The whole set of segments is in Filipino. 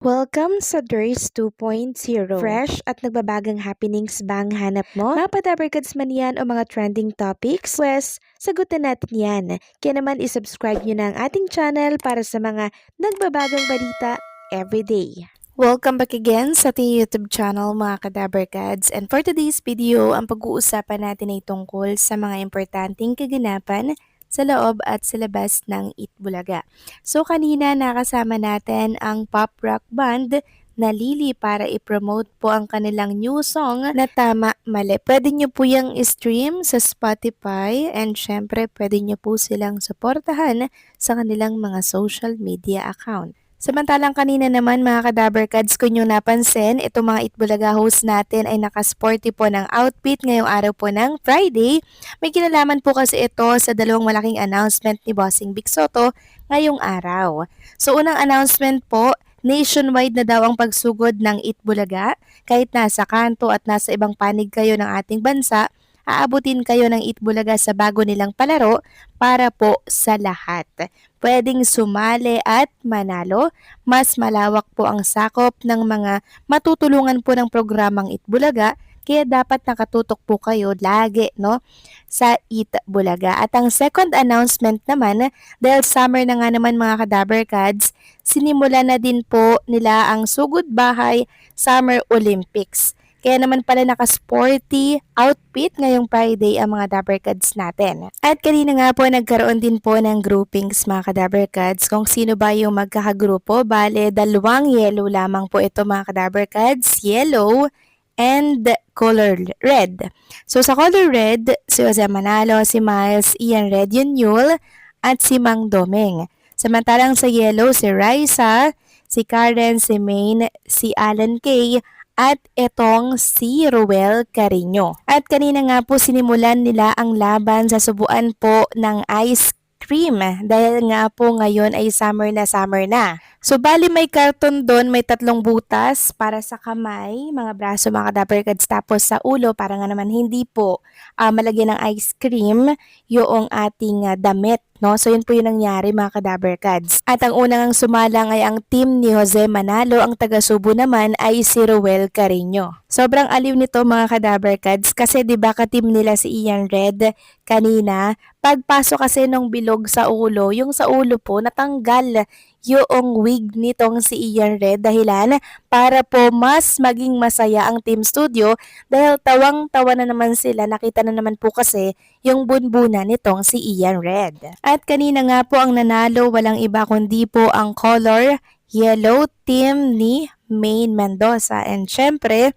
Welcome sa DRS 2.0. Fresh at nagbabagang happenings ba ang hanap mo? Mga padabarkads man yan o mga trending topics? Pwes, sagutin natin yan. Kaya naman isubscribe nyo na ang ating channel para sa mga nagbabagang balita everyday. Welcome back again sa ating YouTube channel mga kadabarkads. And for today's video, ang pag-uusapan natin ay tungkol sa mga importanteng kaganapan sa loob at sa labas ng Itbulaga. So kanina nakasama natin ang pop rock band na Lily para i-promote po ang kanilang new song na Tama Mali. Pwede nyo po yung stream sa Spotify and syempre pwede nyo po silang suportahan sa kanilang mga social media account. Samantalang kanina naman mga kadabarkads, kung nyo napansin, itong mga Itbulaga host natin ay nakasporty po ng outfit ngayong araw po ng Friday. May kinalaman po kasi ito sa dalawang malaking announcement ni Bossing Vic Soto ngayong araw. So unang announcement po, nationwide na daw ang pagsugod ng Itbulaga. Kahit nasa kanto at nasa ibang panig kayo ng ating bansa, aabutin kayo ng Itbulaga sa bago nilang palaro para po sa lahat. Pwedeng sumali at manalo. Mas malawak po ang sakop ng mga matutulungan po ng programang Itbulaga, kaya dapat nakatutok po kayo lagi sa Itbulaga. At ang second announcement naman, dahil summer na nga naman mga kadabarkads, sinimula na din po nila ang Sugod Bahay Summer Olympics. Kaya naman pala naka-sporty outfit ngayong Friday ang mga Dabarkads natin. At kanina nga po nagkaroon din po ng groupings mga Dabarkads kung sino ba yung magkakagrupo. Bale, dalawang yellow lamang po ito mga Dabarkads. Yellow and color red. So sa color red, si Jose Manalo, si Miles, Ian Red, Yul, at si Mang Domeng. Samantalang sa yellow, si Raisa, si Karen, si Maine, si Alan Kay, at etong si Ruel Carino. At kanina nga po sinimulan nila ang laban sa subuan po ng ice cream dahil nga po ngayon ay summer na. So bali may karton doon, may 3 butas para sa kamay, mga braso, mga kadabarkads, tapos sa ulo para nga naman hindi po malagyan ng ice cream yung ating damit. No? So yun po yung nangyari mga kadabarkads. At ang unang sumalang ay ang team ni Jose Manalo, ang taga-Subo naman ay si Ruel Carino. Sobrang aliw nito mga kadabarkads kasi 'di ba ka-team nila si Ian Red kanina, pagpasok kasi nung bilog sa ulo, yung sa ulo po natanggal yung wig nitong si Ian Red dahilan para po mas maging masaya ang Team Studio dahil tawang-tawa na naman sila, nakita na naman po kasi yung bunbuna nitong si Ian Red. At kanina nga po ang nanalo walang iba kundi po ang color yellow team ni Maine Mendoza and syempre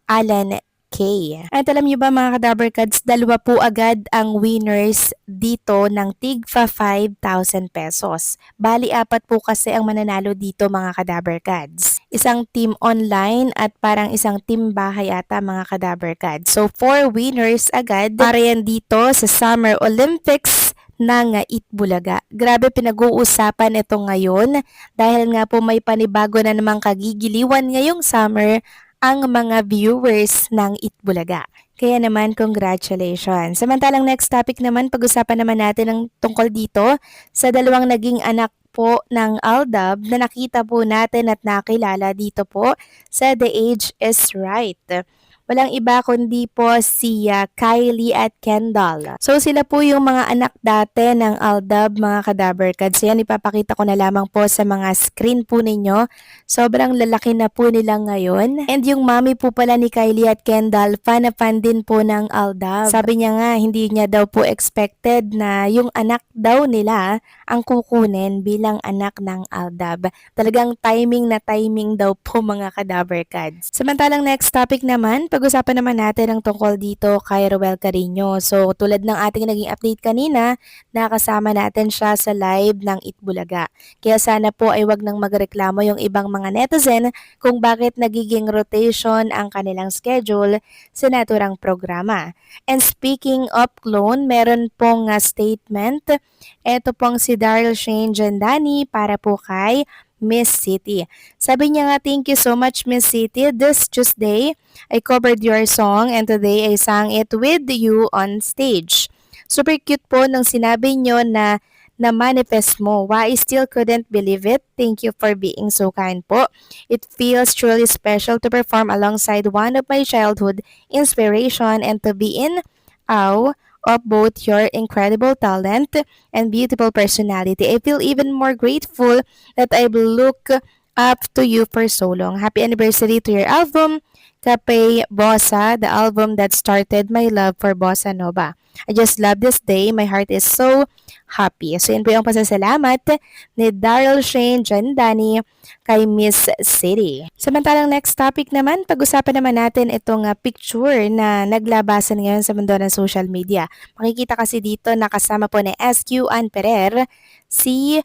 Alan K. At alam niyo ba mga kadabarkads, dalawa po agad ang winners dito ng tigfa 5,000 pesos. Bali 4 po kasi ang mananalo dito mga kadabarkads. Isang team online at parang isang team bahay ata mga kadabarkads. So 4 winners agad para yan dito sa Summer Olympics ng Itbulaga. Grabe pinag-uusapan ito ngayon dahil nga po may panibago na namang kagigiliwan ngayong summer ang mga viewers ng Itbulaga. Kaya naman, congratulations. Samantalang next topic naman, pag-usapan naman natin ang tungkol dito sa dalawang naging anak po ng Aldab na nakita po natin at nakilala dito po sa The Age is Right. Walang iba kundi po si Kylie at Kendall. So sila po yung mga anak dati ng Aldab mga kadabarkads. Yan ipapakita ko na lamang po sa mga screen po ninyo. Sobrang lalaki na po nila ngayon. And yung mommy po pala ni Kylie at Kendall, fan na fan din po ng Aldab. Sabi niya nga hindi niya daw po expected na yung anak daw nila ang kukunin bilang anak ng Aldab. Talagang timing na timing daw po mga kadabarkads. Samantalang next topic naman, pag-usapan naman natin ang tungkol dito kay Ruel Carino. So tulad ng ating naging update kanina, nakasama natin siya sa live ng Itbulaga. Kaya sana po ay wag nang magreklamo yung ibang mga netizen kung bakit nagiging rotation ang kanilang schedule sa naturang programa. And speaking of clone, meron pong statement. Ito pong si Daryl Shane Jandani para po kay Miss City. Sabi niya nga, thank you so much Miss City. This Tuesday, I covered your song and today I sang it with you on stage. Super cute po nung sinabi nyo na na manifest mo. Why I still couldn't believe it? Thank you for being so kind po. It feels truly special to perform alongside one of my childhood inspiration and to be in awe of both your incredible talent and beautiful personality. I feel even more grateful that I've looked up to you for so long. Happy anniversary to your album, Cafe Bossa, the album that started my love for Bossa Nova. I just love this day. My heart is so happy. So yun po yung pasasalamat ni Daryl Shane Jandani kay Miss City. Samantalang next topic naman, pag-usapan naman natin itong picture na naglabasan ngayon sa mundo ng social media. Makikita kasi dito na kasama po ni SQ Ann Perer si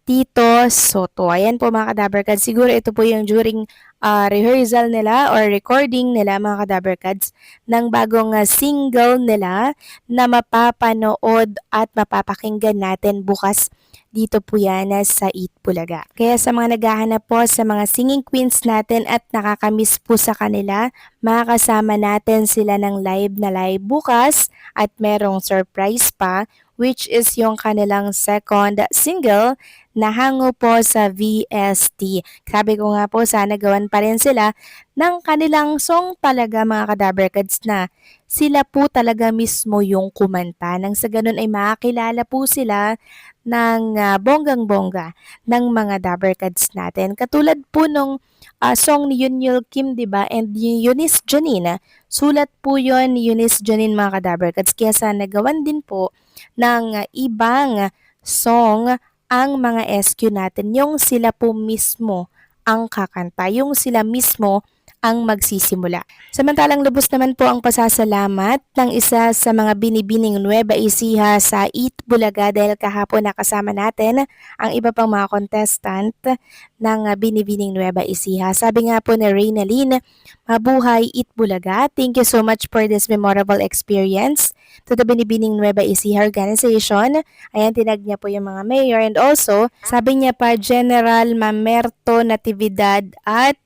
Tito Soto. Ayan po mga kadaberkads. Siguro ito po yung during rehearsal nila or recording nila mga kadaberkads ng bagong single nila na mapapanood at mapapakinggan natin bukas dito po yan sa Eat Bulaga. Kaya sa mga naghahanap po sa mga singing queens natin at nakakamiss po sa kanila, makakasama natin sila ng live na live bukas at merong surprise pa which is yung kanilang second single na hango po sa VST. Sabi ko nga po sana gawan pa rin sila ng kanilang song talaga mga kadaberkads na sila po talaga mismo yung kumanta. Nang sa ganun ay makakilala po sila ng bonggang-bongga ng mga daberkads natin. Katulad po nung song ni Yunyul Kim, diba? And Eunice Janine. Sulat po yon ni Eunice Janine mga kadaberkads. Kaya sana gawan din po ng ibang song ang mga SQ natin, yung sila po mismo ang kakanta, yung sila mismo ang magsisimula. Samantalang lubos naman po ang pasasalamat ng isa sa mga binibining Nueva Ecija sa Eat Bulaga dahil kahapon nakasama natin ang iba pang mga contestant ng binibining Nueva Ecija. Sabi nga po ni Reynalyn, mabuhay Eat Bulaga. Thank you so much for this memorable experience to the binibining Nueva Ecija organization. Ayan, tinag niya po yung mga mayor and also sabi niya pa General Mamerto Natividad at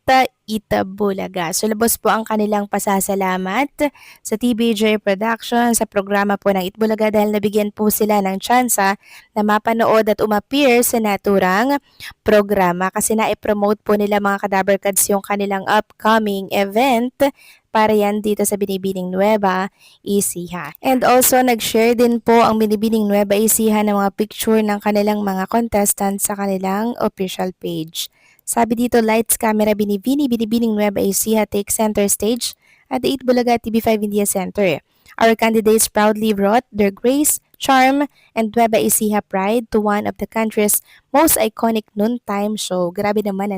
Bulaga. So lubos po ang kanilang pasasalamat sa TBJ Production sa programa po ng Bulaga dahil nabigyan po sila ng tsansa na mapanood at umappear sa naturang programa kasi na-promote po nila mga kadaberkads yung kanilang upcoming event para yan dito sa Binibining Nueva Ecija. And also, nag-share din po ang Binibining Nueva Ecija ng mga picture ng kanilang mga contestants sa kanilang official page. Sabi dito, lights, camera, Binibining Nueva Ecija take center stage at the Eat Bulaga TV5 India Center. Our candidates proudly brought their grace, charm, and Nueva Ecija pride to one of the country's most iconic noontime show. Grabe naman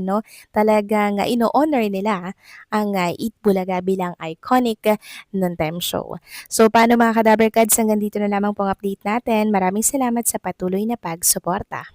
talagang ino-honor nila ang Eat Bulaga bilang iconic noontime show. So paano mga kadaberkads, hanggang dito na lamang pong update natin. Maraming salamat sa patuloy na pagsuporta.